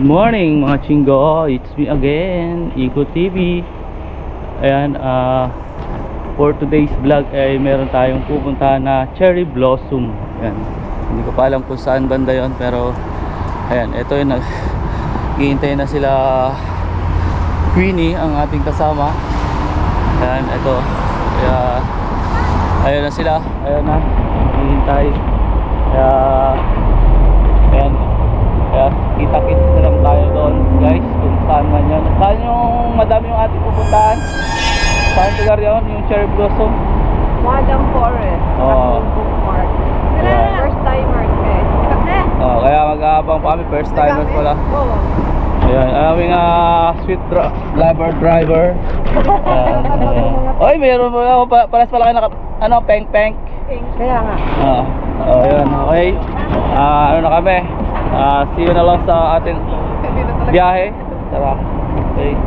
Good morning mga chinggo, it's me again, Iko TV. Ayan, for today's vlog ay meron tayong pupuntahan na cherry blossom. Ayan, hindi ko pa alam kung saan banda yon, pero ayan, ito yung naghihintay na sila Queenie, ang ating kasama. Ayan, ito, ayan na sila, ayan na, naghihintay. Ayan, kaya kita-kits na lang tayo doon guys, kung saan man yan. Saan yung madami yung ating pupuntahan? Saan lugar yun, yung cherry blossom? Madam Forest, Bookmark. First timers Kaya mag-aabang pa kami, first timers pala. Ayan, aming sweet driver. Oy, meron mo ako, paras pala kayo naka, peng-peng. Kaya nga. Ayan, okay. Ano na kami? See you na lang sa ating biyahe. Tara. Okay.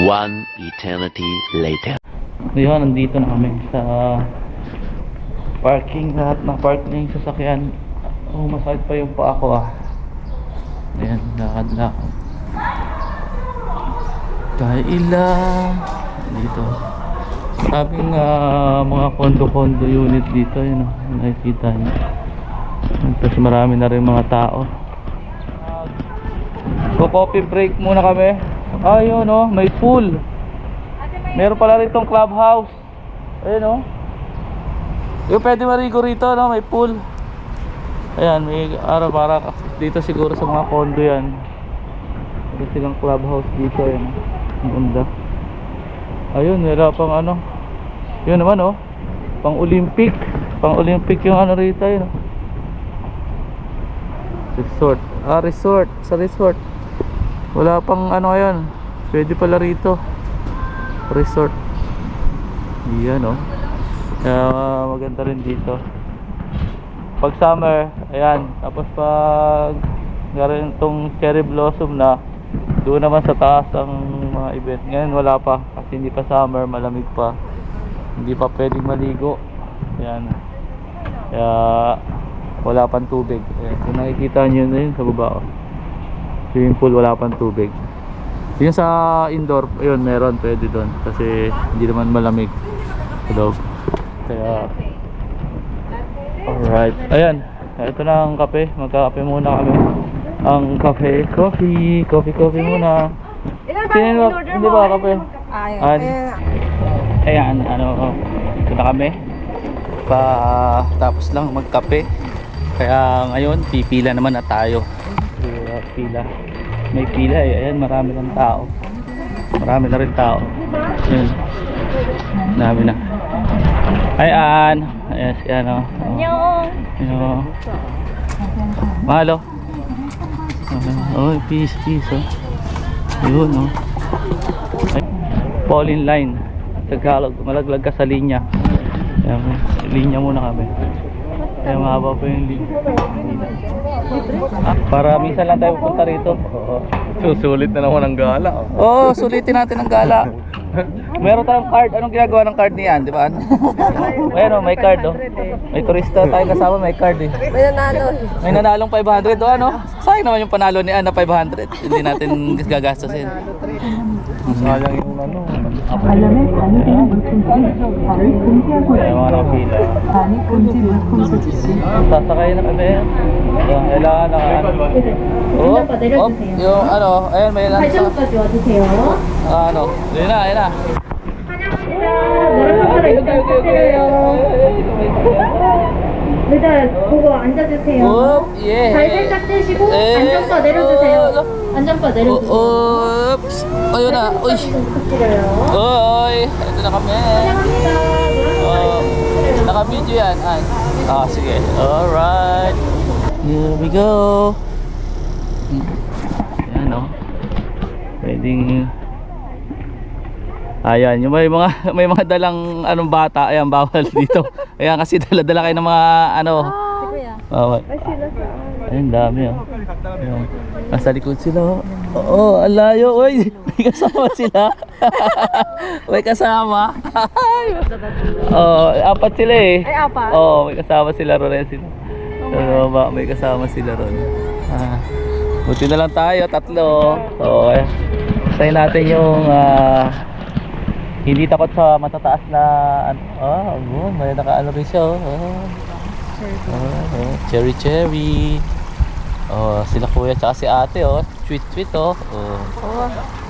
One eternity later. Ngayon, nandito na kami sa parking. Lahat ng parking sasakyan. Masakit pa yung paa ko Ayan, lakad-lakad. Kaila dito. Maraming mga kondo-kondo unit dito. Yun nakikita nyo. Tapos marami na rin mga tao. Coffee break muna kami. Ayun may pool. Meron pala rin itong clubhouse. Ayun yung pwede marigo rito may pool. Ayan, may araw para dito siguro sa mga condo yan. Meron silang clubhouse dito. Ayan, ang ganda. Ayun, meron pang yun naman pang Olympic. Pang Olympic yung rito yun Resort. Resort. Sa resort wala pang ngayon. Pwede pala rito resort. Yan kaya maganda rin dito pag summer. Ayan, tapos pag garin itong cherry blossom na, doon naman sa taas ang mga event. Ngayon wala pa kasi hindi pa summer, malamig pa, hindi pa pwedeng maligo. Ayan, kaya wala pang tubig. Ayan, kung nakikita nyo na yun sa baba swimming pool, wala pang tubig. Yung sa indoor, ayun, meron, pwede doon kasi hindi naman malamig sa loob. Kaya alright, ayan, ito na ang kape. Magkakape muna kami. Ang coffee muna. Sino hindi ba kape? Ayan, ito na kami tapos lang magkape. Kaya ngayon pipila naman na tayo. May pila ayan, marami ng tao. Marami na rin tao. Yun, dami na. Ayan, ayan si Mahalo. Peace yun fall in line Tagalog, malaglag ka sa linya. Ayan, linya muna kami. Kaya mahaba po yung linya. Para minsan lang tayo pupunta rito. Susulit na naman ang gala. Sulitin natin ang gala. Meron tayong card. Anong ginagawa ng card niyan, di ba? Ayan may card May turista tayo kasama, may card May nanalo. May nanalong 500 sayang naman yung panalo ni Ana 500. Hindi natin gagastusin. Sayang yung Ayan, mga nakapila. Sasakay na kami. Kailangan yung ayan, may lang sa yun na. 일단 보고 앉아주세요. 예. 발 살짝 떼시고 예. 안전바 내려주세요. 안전바 내려주세요. Oops. Ayun na. Uy. 부탁드려요. Oy. Ito na kami. 환영합니다. Naka-video yan. Ay. Sige. Alright. Here we go. Ayan o. Pwedeng... Ayan, yung may mga dalang anong bata, ayan bawal dito. Ayan kasi dala-dala kayo ng mga ano. Bawal. Ayun, dami oh. Ayan. Nasa likod sila. Oo, ang layo. Uy, may kasama sila. May kasama. Apat sila eh. Ay, apat? May kasama sila ron. Sila. May kasama sila ron. Buti na lang tayo, tatlo. Tayo natin yung hindi takot sa matataas na may nakaano rin siya. Cherry cherry. Sila kuya tsaka si ate sweet sweet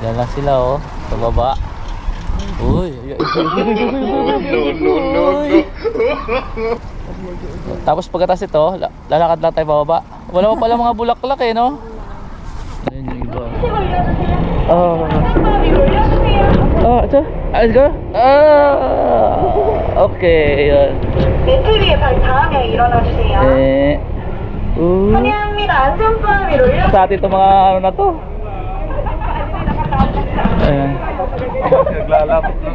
yan lang sila sa baba. Uy. Tapos pagkatapos ito lalakad lang tayo bababa. Wala pa pala mga bulaklak no. Ayun yung iba. 자, let's go. 오케이. 매트 위에 발 닿으며 일어나주세요. 네. 환영합니다. 안전바 위로 올려. Sa atin itong mga ano na to. Ayan. Naglalapot na.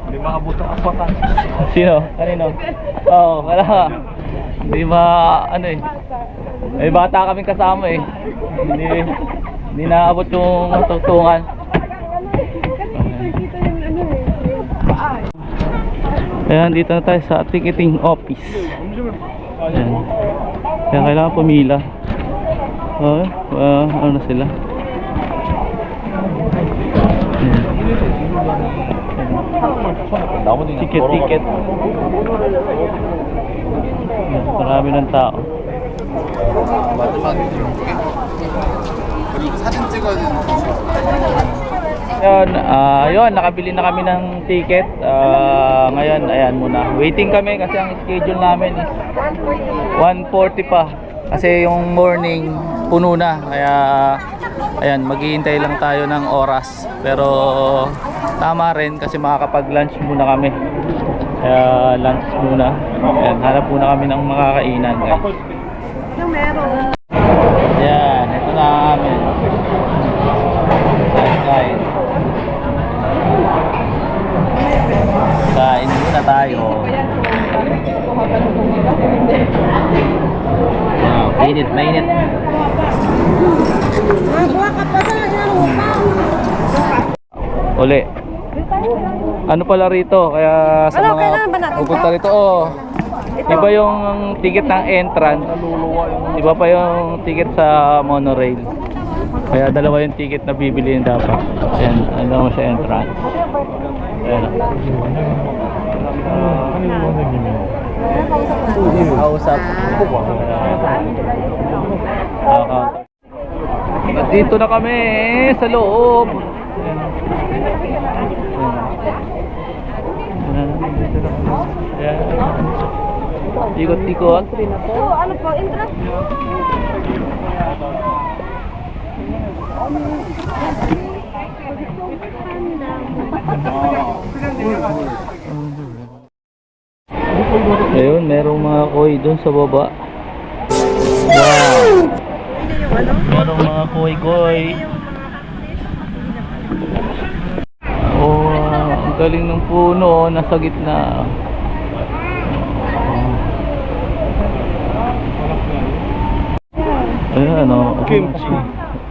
Hindi maabot ang apatan. Sino? Kanino? Wala ka. Hindi ano eh. May bata kaming kasama eh. Hindi naabot yung tungtungan. Ayan, dito na tayo sa ticketing office. Ayan. Kaya kailangan pumila. Ano na sila? Ticket. Marami ng tao. 사진 찍어야 되는 Yun, nakabili na kami ng ticket. Ngayon, ayan muna. Waiting kami kasi ang schedule namin is 1:40 pa. Kasi yung morning puno na. Kaya ayan, maghihintay lang tayo ng oras. Pero tama rin kasi makakapag-lunch muna kami. Kaya lunch muna. Ayan, hanap muna kami ng makakainan, guys. Yung meron. Ayan, ito na kami. Guys. Kain muna tayo. Mainit. Uli. Ano pala rito? Kaya sa Ano, mga kailangan ba natin pupunta rito, iba yung ticket ng entrance. Iba pa yung ticket sa monorail. Kaya dalawa yung ticket na bibiliin dapat. Ayan, ano mo sa entrance. Ayan. Kausap. Dito na kami sa loob. Ayan. Ikot-ikot. So, ano po, interest? Ayun, merong mga koi doon sa baba. Wow! Merong mga koi. Ang galing ng puno, nasa gitna. Ayan, kimchi.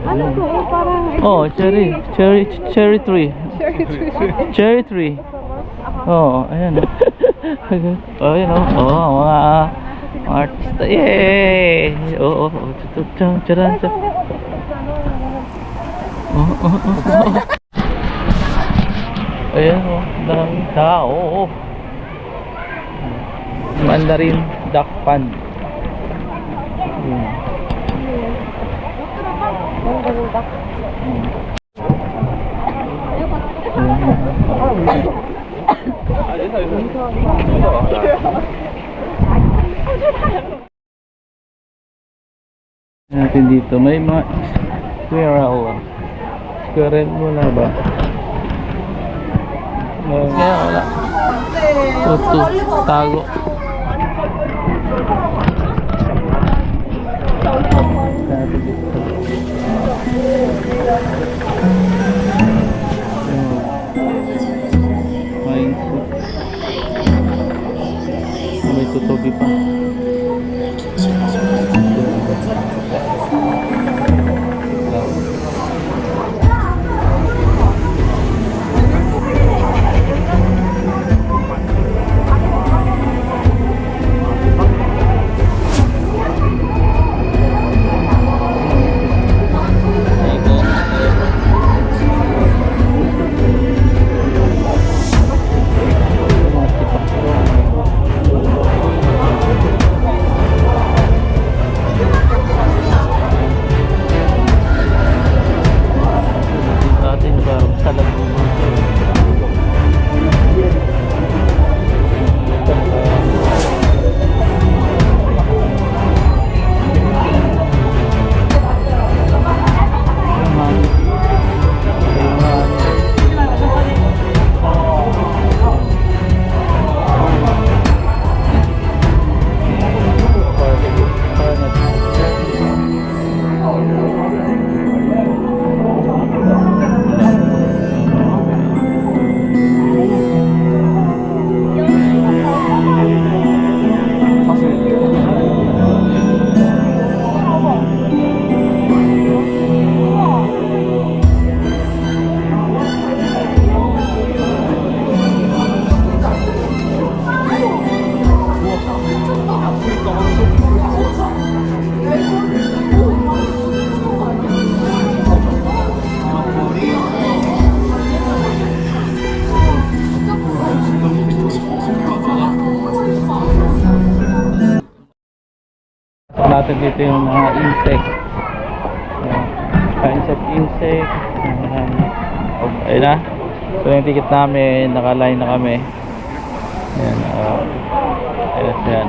Ano to? Parang... Cherry tree. Cherry tree. Ayan. Ayan mga artista. Yay! Charan. Ayan daming tao. Mandarin duck pond. natin dito may mga squirrel. Squirrel wala ba? Kaya wala. Tutu, tago. Natin dito. May tutubi pa. Natin dito yung mga insect. Kinds of insect. Ayun na. So yung ticket namin, naka-line na kami. Ayan. Ayan.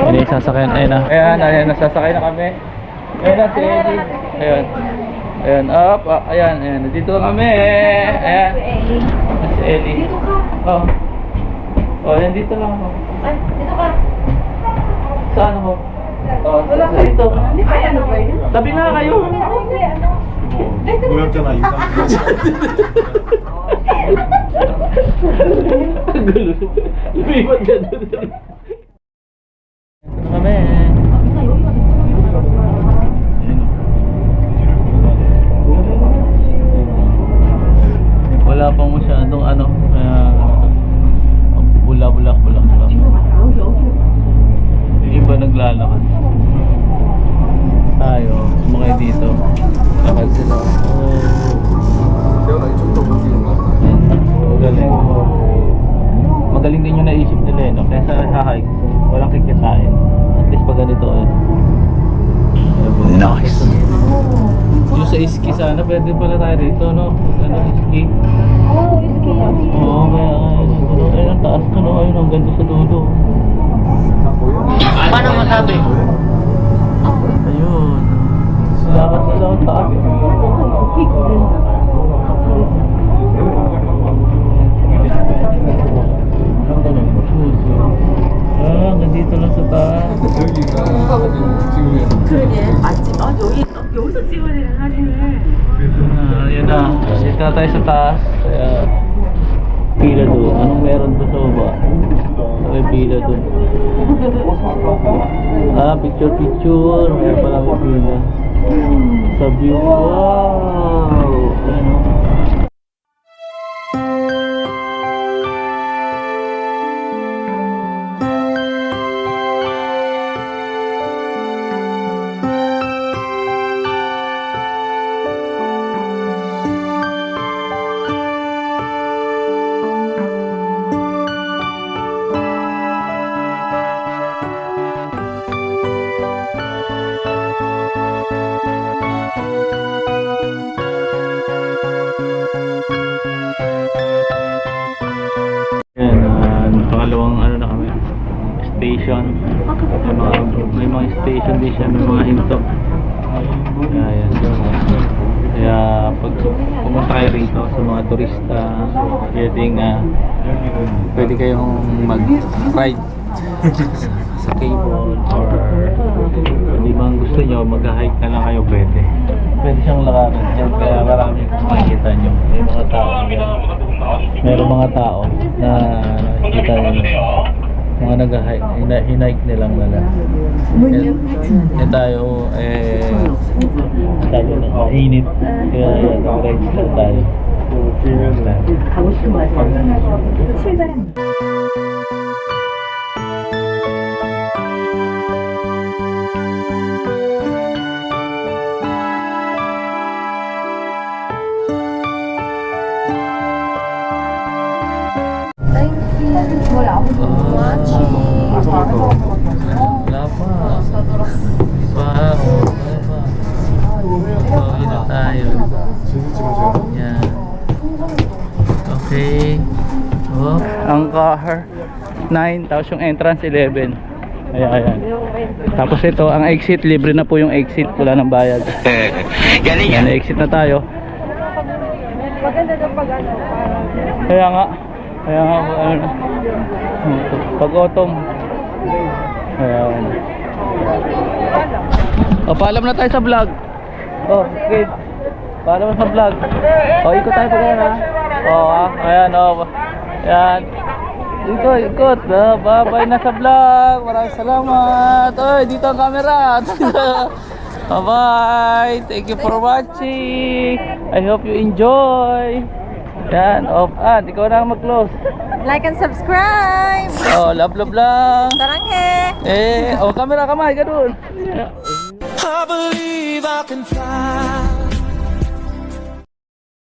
Ayan yung sasakyan. Ayun na. Ayan, nasasakay na kami. Ayan na si Eddie. Ayan. Ayan, up. Ayan. Dito kami. Ayan. Si Eddie. Oh. Oh, ayan dito lang ako. Ay, dito ka. Saan ako? Oh, wala ka dito. Ay, ano ba yun? Tabi na kayo. Kuya ka na, isang Ang gulo. Lumipat ka doon. Ito na kami. Wala pang masyadong ano. Bulak lang. Yung iba naglalakad. Tayo, sumakay dito. Lakad sila. Magaling din yung naisip nila eh, no? Kaya sa hahike, walang kikitain. At least pag ganito eh. Nice! Yung sa iski sana, pwede pala tayo rito, no? Ano, iski? Oo, iski yan. Oo, kaya ayun ang taas ko, no? Ayun, ang ganda sa dulo. Paano masabi? Ayun. Lakad sila ang taas. nandito lang sa taas. 그러게. 맛집. 여기서 찍어야 되는 사진을. Yun na. Dito na tayo sa taas. Kaya, pila doon. Anong meron doon sa baba? May pila doon. Picture. Meron pala may pila. Sa view. Wow! Ano? station din siya, may mga hinto. Ayan. Kaya pag pumunta kayo rito sa mga turista, pwede kayong mag-ride sa cable, or hindi bang gusto nyo mag-hike na lang kayo, pwede siyang lakaran dyan. Kaya marami makikita nyo, may mga tao, meron mga tao na nakikita nyo, mga nag-hike, hinike nilang nila. Yan tayo, tayo na init, kaya nag-ride lang tayo. Wala pa. Pauwi na tayo. Yan. Okay. Oh, ang car 9, tapos yung entrance 11. Ayan. Tapos ito, ang exit, libre na po yung exit, wala nang bayad. Yan, exit na tayo. Kaya nga ano, pag autumn. Ayan. O, paalam na tayo sa vlog. Oh, good. Paalam na sa vlog. O, ikot tayo pag yan, ha. O, ayan, o. Ayan. Ikot. Bye-bye na sa vlog. Maraming salamat. Oy, dito ang camera. Bye-bye. Thank you for watching. I hope you enjoy. Yan, off. Ikaw na mag-close. Like and subscribe! Oh, love lang. Saranghe! Camera kamay, ganun. I believe I can fly.